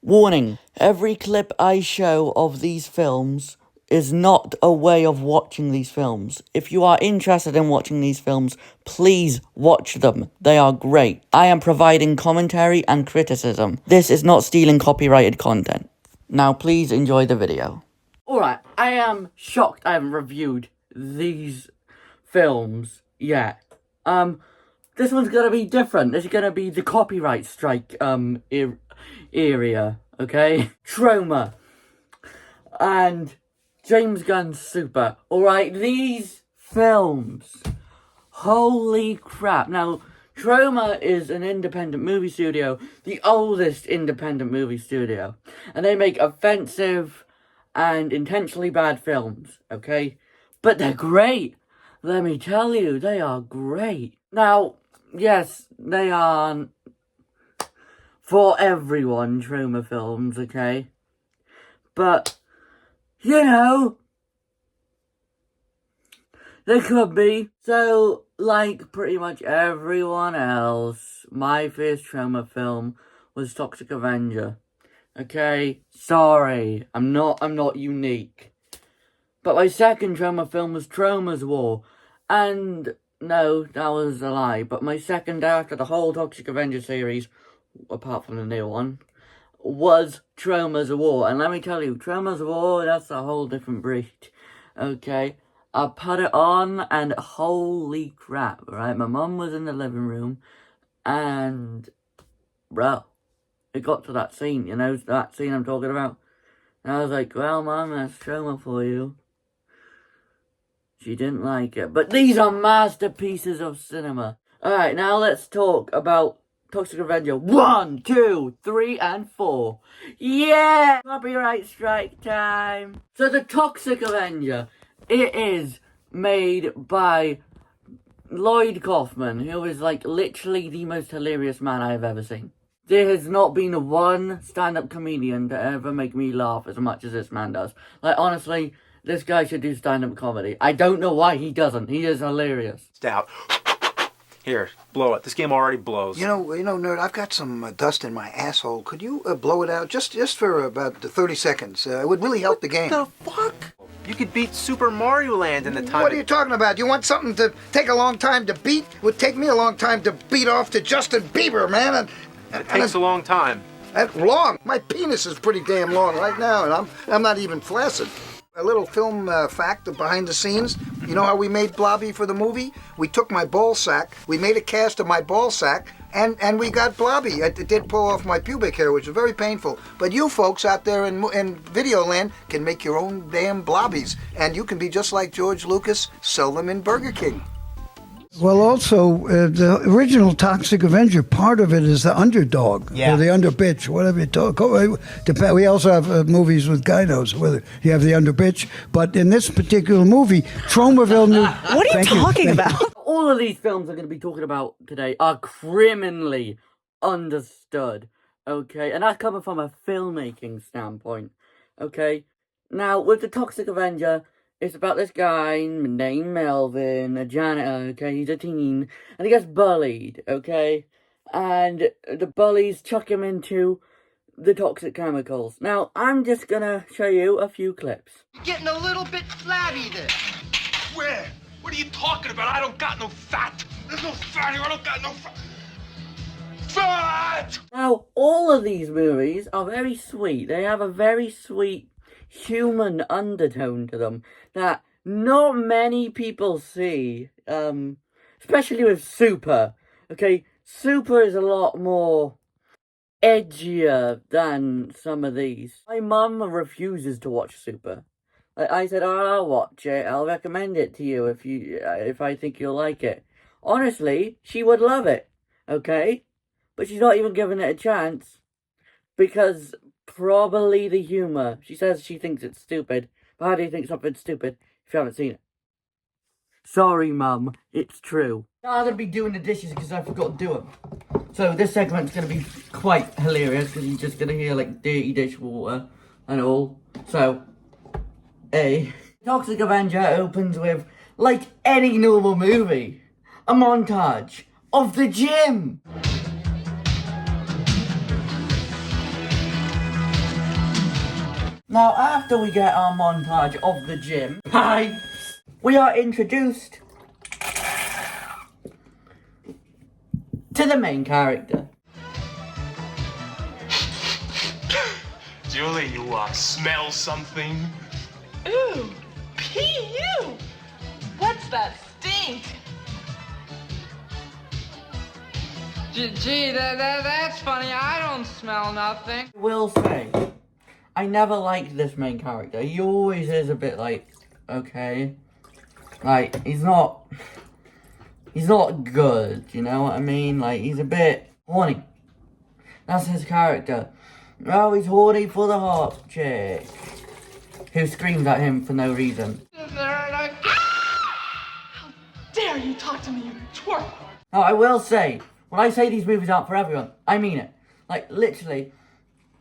Warning, every clip I show of these films is not a way of watching these films. If you are interested in watching these films, please watch them. They are great. I am providing commentary and criticism. This is not stealing copyrighted content. Now please enjoy the video. Alright, I am shocked I haven't reviewed these films yet. This one's gonna be different. This is gonna be the copyright strike, area, okay? Trauma. And James Gunn's Super. Alright, these films. Holy crap. Now, Trauma is an independent movie studio. The oldest independent movie studio. And they make offensive and intentionally bad films, okay? But they're great. Let me tell you, they are great. Now, yes, they aren't for everyone, trauma films, okay? But, you know, they could be. So, like pretty much everyone else, my first trauma film was Toxic Avenger. Okay? Sorry, I'm not unique. But my second trauma film was Trauma's War. And, no, that was a lie. But my second after the whole Toxic Avenger series, apart from the new one, was Trauma's War. And let me tell you, Trauma's War, that's a whole different breed. Okay? I put it on, and holy crap, right? My mum was in the living room, and, bro, it got to that scene, you know, that scene I'm talking about. And I was like, well, Mum, that's trauma for you. She didn't like it. But these are masterpieces of cinema. Alright, now let's talk about Toxic Avenger 1, 2, 3, and 4. Yeah! Copyright strike time. So the Toxic Avenger, it is made by Lloyd Kaufman, who is like literally the most hilarious man I have ever seen. There has not been one stand-up comedian to ever make me laugh as much as this man does. Like, honestly, this guy should do stand-up comedy. I don't know why he doesn't. He is hilarious. Stout. Here, blow it. This game already blows. You know, nerd, I've got some dust in my asshole. Could you blow it out just for about 30 seconds? It would really help the game. What the fuck? You could beat Super Mario Land in the time. What are you talking about? You want something to take a long time to beat? It would take me a long time to beat off to Justin Bieber, man. It takes a long time. Long? My penis is pretty damn long right now, and I'm not even flaccid. A little film fact behind the scenes. You know how we made Blobby for the movie? We took my ball sack, we made a cast of my ball sack, and we got Blobby. It did pull off my pubic hair, which was very painful. But you folks out there in Videoland can make your own damn Blobbies, and you can be just like George Lucas, sell them in Burger King. Well, also, the original Toxic Avenger, part of it is the underdog, or the underbitch, whatever you talk. We also have movies with gynos, whether you have the underbitch. But in this particular movie, Tromaville knew... What are you talking about? All of these films I'm going to be talking about today are criminally understood, okay? And that's coming from a filmmaking standpoint, okay? Now, with the Toxic Avenger... It's about this guy named Melvin, a janitor, okay? He's a teen, and he gets bullied, okay? And the bullies chuck him into the toxic chemicals. Now, I'm just gonna show you a few clips. You're getting a little bit flabby there. Where? What are you talking about? I don't got no fat. There's no fat here. I don't got no fat. Fat! Now, all of these movies are very sweet. They have a very sweet human undertone to them that not many people see, especially with Super, okay? Super is a lot more edgier than some of these. My mum refuses to watch Super. I said, oh, I'll watch it, I'll recommend it to you if I think you'll like it. Honestly, she would love it, okay? But she's not even giving it a chance, because probably the humor. She says she thinks it's stupid. But how do you think something's stupid if you haven't seen it? Sorry, Mum. It's true. Now I'm going to be doing the dishes because I forgot to do them. So this segment's going to be quite hilarious because you're just going to hear like dirty dishwater and all. So, Toxic Avenger opens with, like any normal movie, a montage of the gym. Now, after we get our montage of the gym, we are introduced to the main character. Julie, you smell something? Ooh, P.U. What's that stink? Gee, that's funny. I don't smell nothing. I will say, I never liked this main character. He always is a bit like, okay. Like, he's not good, you know what I mean? Like, he's a bit horny. That's his character. Oh, he's horny for the hot chick who screams at him for no reason. How dare you talk to me, you twerp! Now, I will say, when I say these movies aren't for everyone, I mean it. Like, literally,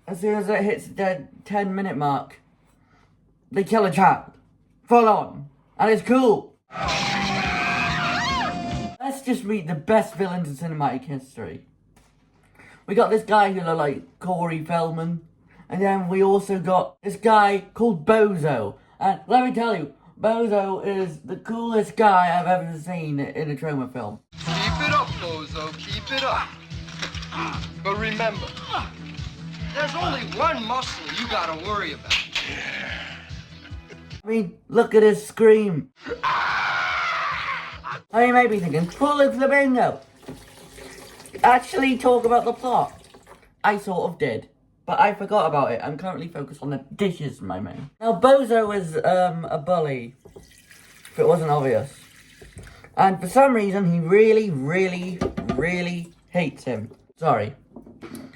as soon as it hits the 10-minute mark, they kill a child. Full on. And it's cool. Let's just meet the best villains in cinematic history. We got this guy who looked like Corey Feldman. And then we also got this guy called Bozo. And let me tell you, Bozo is the coolest guy I've ever seen in a trauma film. Keep it up, Bozo. Keep it up. But remember, there's only one muscle you gotta worry about. I mean, look at his scream. Now you may be thinking, Fully Flamingo. Actually talk about the plot. I sort of did, but I forgot about it. I'm currently focused on the dishes, my man. Now, Bozo is a bully, if it wasn't obvious. And for some reason, he really, really, really hates him. Sorry.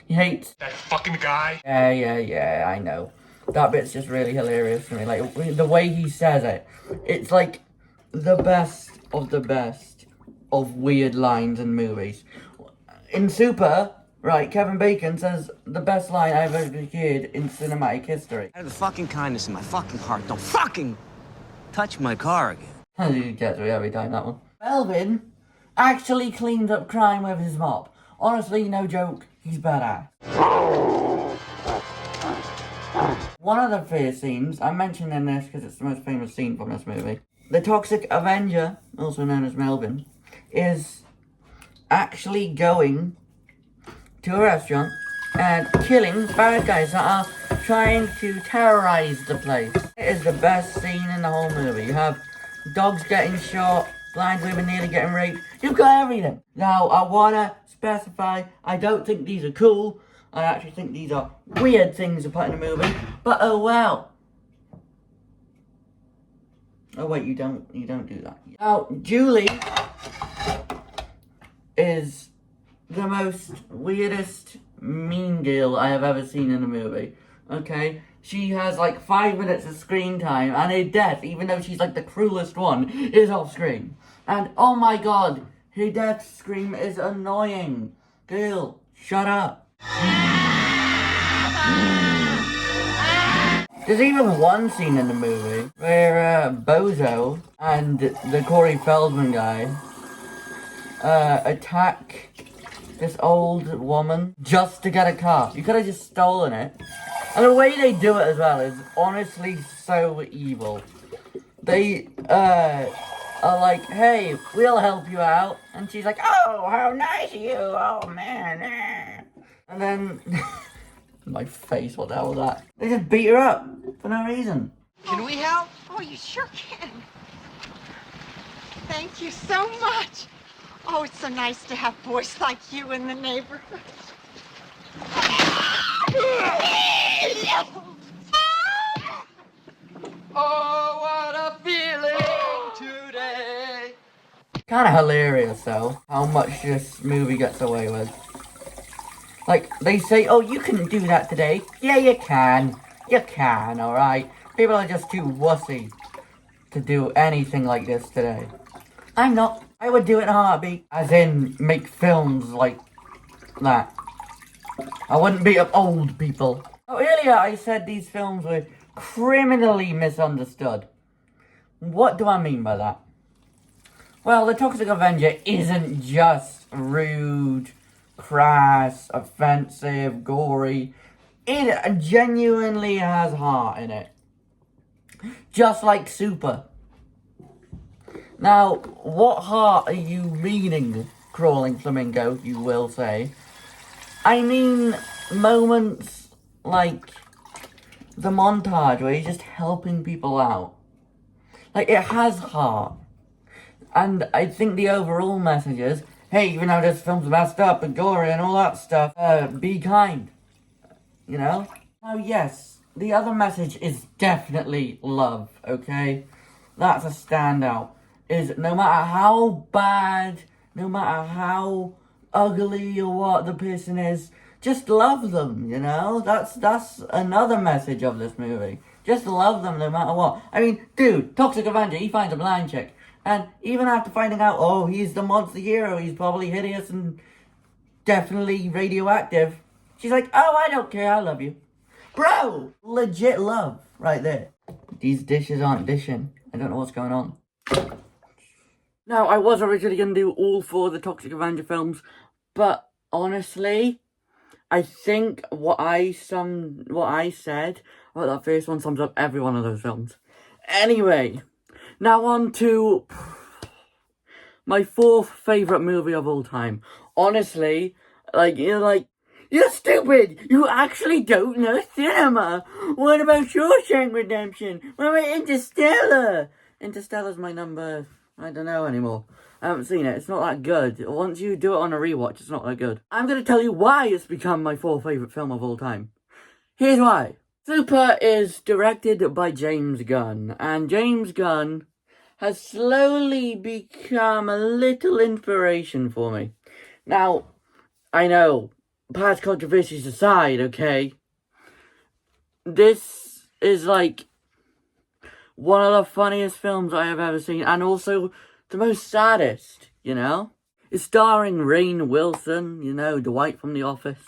He hates... That fucking guy? Yeah, I know. That bit's just really hilarious to me. Like, the way he says it. It's like the best of weird lines in movies. In Super, right, Kevin Bacon says the best line I've ever heard in cinematic history. I have the fucking kindness in my fucking heart. Don't fucking touch my car again. He gets me every time, that one. Melvin actually cleaned up crime with his mop. Honestly, no joke, he's badass. One of the first scenes, I'm mentioning this because it's the most famous scene from this movie. The Toxic Avenger, also known as Melvin, is actually going to a restaurant and killing bad guys that are trying to terrorize the place. It is the best scene in the whole movie. You have dogs getting shot, blind women nearly getting raped. You've got everything. Now, I wanna specify, I don't think these are cool. I actually think these are weird things to put in a movie. But oh well. Oh wait, you don't do that. Now, Julie is the most weirdest mean girl I have ever seen in a movie. Okay? She has like 5 minutes of screen time, and her death, even though she's like the cruelest one, is off screen. And oh my god, her death scream is annoying. Girl, shut up. There's even one scene in the movie where Bozo and the Corey Feldman guy attack this old woman just to get a car. You could have just stolen it. And the way they do it as well is honestly so evil. They are like, hey, we'll help you out. And she's like, oh, how nice of you. Oh, man. And then... my face, what the hell was that? They just beat her up for no reason. Can we help? Oh, you sure can. Thank you so much. Oh, it's so nice to have boys like you in the neighborhood. Oh, what a feeling today. Kind of hilarious though, how much this movie gets away with. Like, they say, oh, you couldn't do that today. Yeah, you can. You can, alright? People are just too wussy to do anything like this today. I'm not. I would do it in a heartbeat. As in, make films like that. I wouldn't beat up old people. Oh, earlier I said these films were criminally misunderstood. What do I mean by that? Well, The Toxic Avenger isn't just rude, crass, offensive, gory. It genuinely has heart in it. Just like Super. Now, what heart are you meaning, Crawling Flamingo, you will say? I mean, moments like the montage where he's just helping people out. Like, it has heart. And I think the overall message is, hey, even though this film's messed up and gory and all that stuff, be kind. You know? Now, yes, the other message is definitely love, okay? That's a standout. Is no matter how bad, no matter how ugly or what the person is, just love them, you know? That's another message of this movie. Just love them no matter what. I mean, dude, Toxic Avenger, he finds a blind chick. And even after finding out, oh, he's the monster hero, he's probably hideous and definitely radioactive, she's like, oh, I don't care, I love you. Bro, legit love right there. These dishes aren't dishing. I don't know what's going on. Now, I was originally going to do all 4 of the Toxic Avenger films, but honestly, I think what I said about that first one sums up every one of those films. Anyway, now on to my 4th favourite movie of all time. Honestly, you're stupid! You actually don't know cinema! What about Shawshank Redemption? What about Interstellar? Interstellar's my number, I don't know anymore. I haven't seen it, it's not that good. Once you do it on a rewatch, it's not that good. I'm gonna tell you why it's become my 4th favourite film of all time. Here's why. Super is directed by James Gunn, and James Gunn has slowly become a little inspiration for me. Now, I know, past controversies aside, okay, this is like one of the funniest films I have ever seen, and also the most saddest, you know? It's starring Rainn Wilson, you know, Dwight from The Office.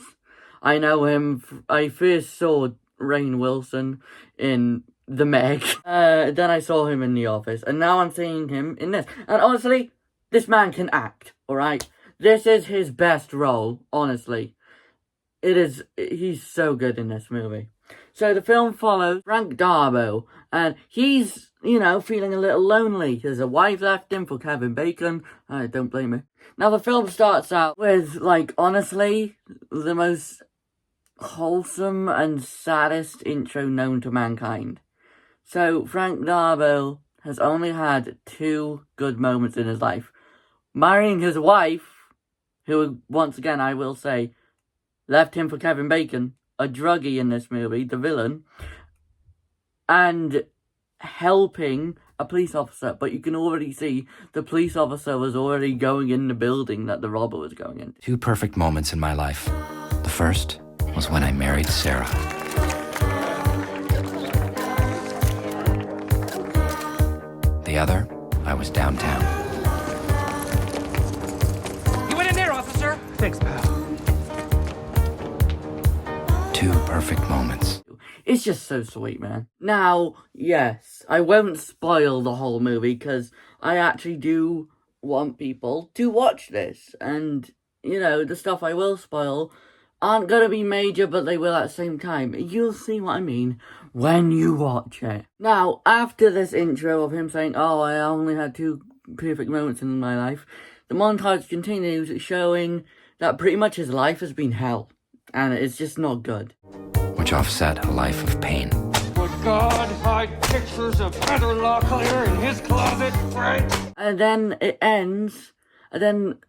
I know him, I first saw Rainn Wilson in The Meg, then I saw him in The Office, and now I'm seeing him in this. And honestly, this man can act, alright? This is his best role, honestly. He's so good in this movie. So the film follows Frank Darbo, and he's, you know, feeling a little lonely. His wife left him for Kevin Bacon. I don't blame her. Now the film starts out with, like, honestly, the most wholesome and saddest intro known to mankind. So Frank Darbo has only had 2 good moments in his life. Marrying his wife, who, once again, I will say, left him for Kevin Bacon, a druggie in this movie, the villain, and helping a police officer. But you can already see the police officer was already going in the building that the robber was going in. 2 perfect moments in my life. The first was when I married Sarah. The other, I was downtown. You went in there, officer! Thanks, pal. 2 perfect moments. It's just so sweet, man. Now, yes, I won't spoil the whole movie, because I actually do want people to watch this. And, you know, the stuff I will spoil aren't going to be major, but they will at the same time. You'll see what I mean when you watch it. Now, after this intro of him saying, oh, I only had 2 perfect moments in my life, the montage continues showing that pretty much his life has been hell. And it's just not good. Which offset a life of pain. Would God hide pictures of Heather Locklear in his closet, Frank? And then it ends, and then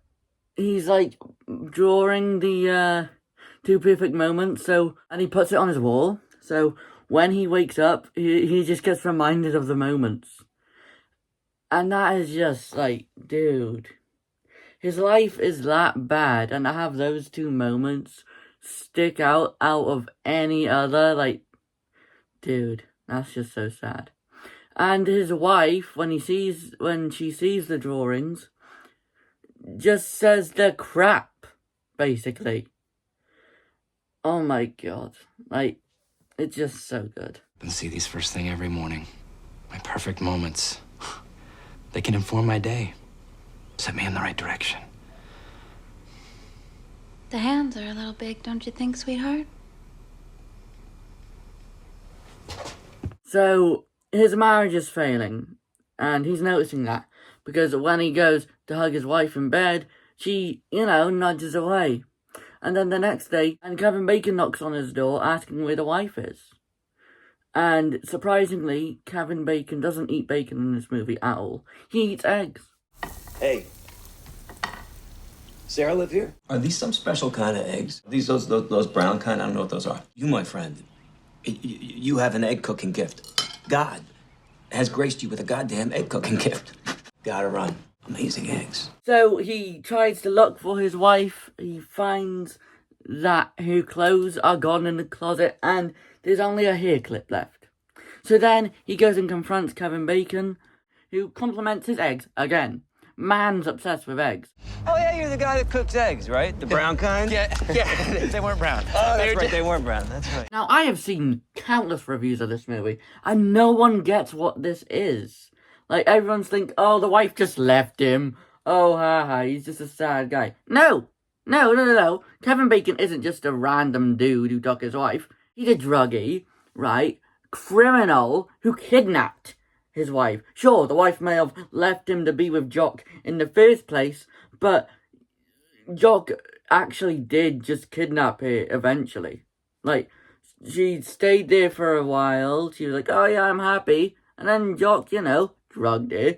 he's like drawing the 2 perfect moments, and he puts it on his wall. So when he wakes up, he just gets reminded of the moments. And that is just like, dude, his life is that bad, and to have those 2 moments stick out of any other, like, dude, that's just so sad. And his wife, when she sees the drawings, just says they're crap, basically. Oh my god, like, it's just so good. And see these first thing every morning. My perfect moments. They can inform my day. Set me in the right direction. The hands are a little big, don't you think, sweetheart? So his marriage is failing, and he's noticing that because when he goes to hug his wife in bed, she, nudges away. And then the next day, and Kevin Bacon knocks on his door asking where the wife is. And surprisingly, Kevin Bacon doesn't eat bacon in this movie at all. He eats eggs. Hey. Sarah live here? Are these some special kind of eggs? These those brown kind? I don't know what those are. You, my friend, you have an egg cooking gift. God has graced you with a goddamn egg cooking gift. Gotta run. Amazing eggs. So he tries to look for his wife. He finds that her clothes are gone in the closet and there's only a hair clip left. So then he goes and confronts Kevin Bacon, who compliments his eggs again. Man's obsessed with eggs. Oh, yeah, you're the guy that cooks eggs, right? The brown kind? Yeah, they weren't brown. Oh, that's right, they weren't brown, that's right. Now, I have seen countless reviews of this movie, and no one gets what this is. Like, everyone's think, oh, the wife just left him. Oh, haha, he's just a sad guy. No. Kevin Bacon isn't just a random dude who took his wife. He's a druggie, right? Criminal who kidnapped his wife. Sure, the wife may have left him to be with Jock in the first place, but Jock actually did just kidnap her eventually. Like, she stayed there for a while. She was like, oh yeah, I'm happy. And then Jock, drugged her,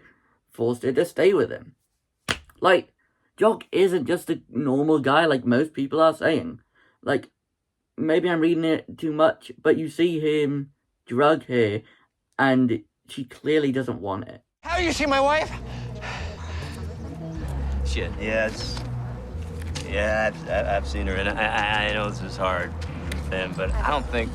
forced her to stay with him. Like, Jock isn't just a normal guy like most people are saying. Like, maybe I'm reading it too much, but you see him drug her, and she clearly doesn't want it. How you see my wife? Shit, I've seen her, and I know this is hard, but I don't think,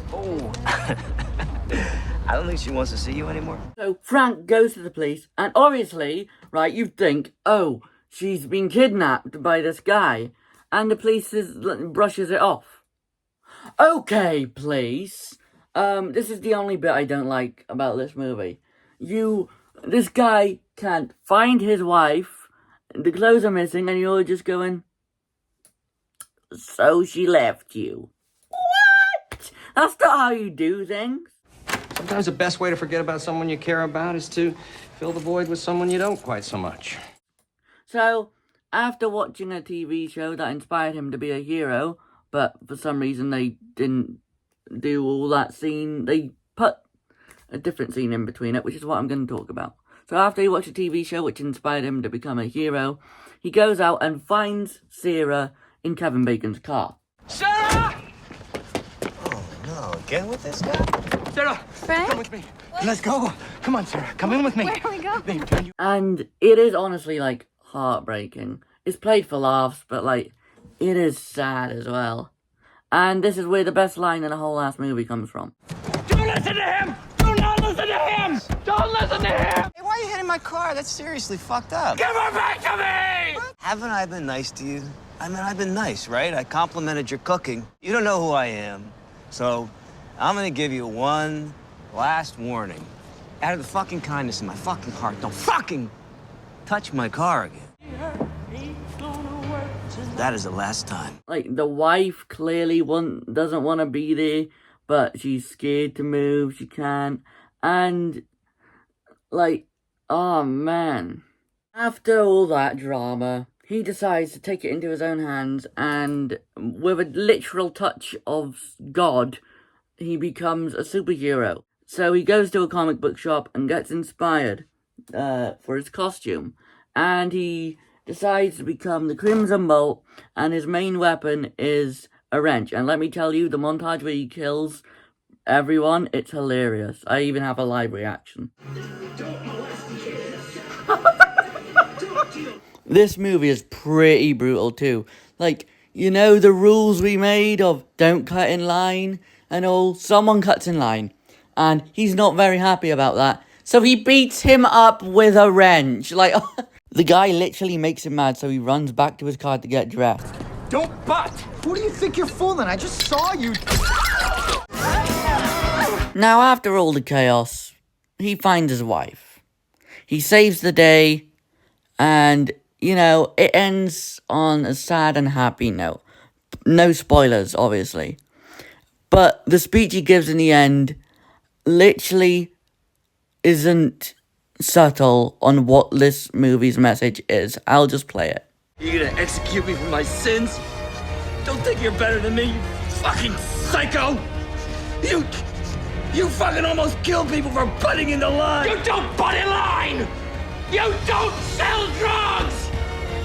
I don't think she wants to see you anymore. So Frank goes to the police, and obviously, right, you'd think, oh, she's been kidnapped by this guy, and the police brushes it off. Okay, police. This is the only bit I don't like about this movie. This guy can't find his wife, the clothes are missing, and you're just going, so she left you. What? That's not how you do things. Sometimes the best way to forget about someone you care about is to fill the void with someone you don't quite so much. So, after watching a TV show that inspired him to be a hero, but for some reason they didn't do all that scene, they put a different scene in between it, which is what I'm going to talk about. So after he watched a TV show which inspired him to become a hero, he goes out and finds Sarah in Kevin Bacon's car. Sarah! Oh, no, again with this guy? Sarah! Frank? Come with me. Let's go. Come on, Sarah. Come in with me. Where are we going? Babe, can you... And it is honestly, heartbreaking. It's played for laughs, but, it is sad as well. And this is where the best line in the whole last movie comes from. Don't listen to him! Do not listen to him! Don't listen to him! Hey, why are you hitting my car? That's seriously fucked up. Give her back to me! What? Haven't I been nice to you? I mean, I've been nice, right? I complimented your cooking. You don't know who I am. So, I'm gonna give you one last warning. Out of the fucking kindness in my fucking heart, don't fucking touch my car again. That is the last time. The wife clearly doesn't want to be there, but she's scared to move, she can't. And, oh man. After all that drama, he decides to take it into his own hands, and with a literal touch of God, he becomes a superhero. So he goes to a comic book shop and gets inspired for his costume. And he decides to become the Crimson Bolt, and his main weapon is a wrench. And let me tell you, the montage where he kills everyone, it's hilarious. I even have a live reaction. This movie is pretty brutal too. The rules we made of don't cut in line and all, someone cuts in line. And he's not very happy about that. So he beats him up with a wrench. The guy literally makes him mad, so he runs back to his car to get dressed. Don't butt! Who do you think you're fooling? I just saw you. Now, after all the chaos, he finds his wife. He saves the day, and, it ends on a sad and happy note. No spoilers, obviously. But the speech he gives in the end, literally isn't subtle on what this movie's message is. I'll just play it. You gonna execute me for my sins? Don't think you're better than me, you fucking psycho! You fucking almost killed people for butting into line! You don't butt in line! You don't sell drugs!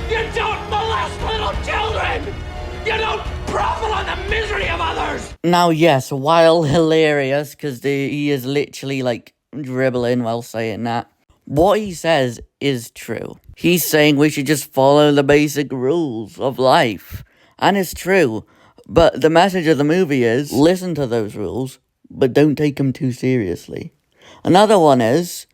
You don't molest little children! You don't profit on the misery of others! Now, yes, while hilarious, because he is literally, like, dribbling while saying that, what he says is true. He's saying we should just follow the basic rules of life. And it's true. But the message of the movie is, listen to those rules, but don't take them too seriously. Another one is,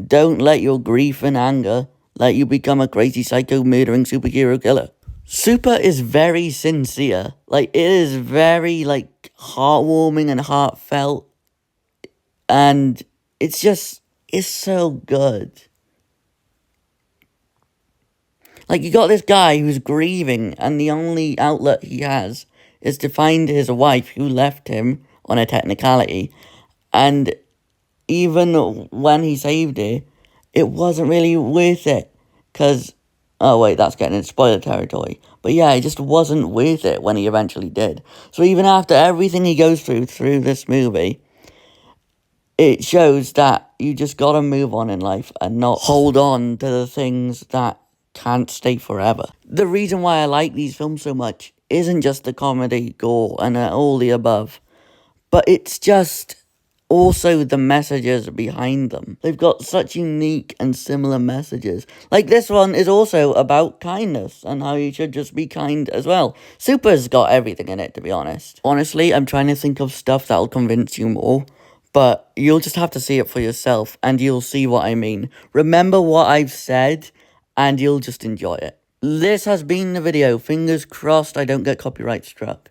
don't let your grief and anger let you become a crazy psycho murdering superhero killer. Super is very sincere. Like, it is very, like, heartwarming and heartfelt. And it's so good. Like, you got this guy who's grieving, and the only outlet he has is to find his wife who left him on a technicality. And even when he saved her, it wasn't really worth it. Because, oh wait, that's getting into spoiler territory. But yeah, it just wasn't worth it when he eventually did. So even after everything he goes through this movie, it shows that you just gotta move on in life and not hold on to the things that can't stay forever. The reason why I like these films so much isn't just the comedy, gore, and all the above, but it's just also the messages behind them. They've got such unique and similar messages. Like, this one is also about kindness and how you should just be kind as well. Super's got everything in it, to be honest. Honestly, I'm trying to think of stuff that'll convince you more, but you'll just have to see it for yourself and you'll see what I mean. Remember what I've said and you'll just enjoy it. This has been the video. Fingers crossed I don't get copyright struck.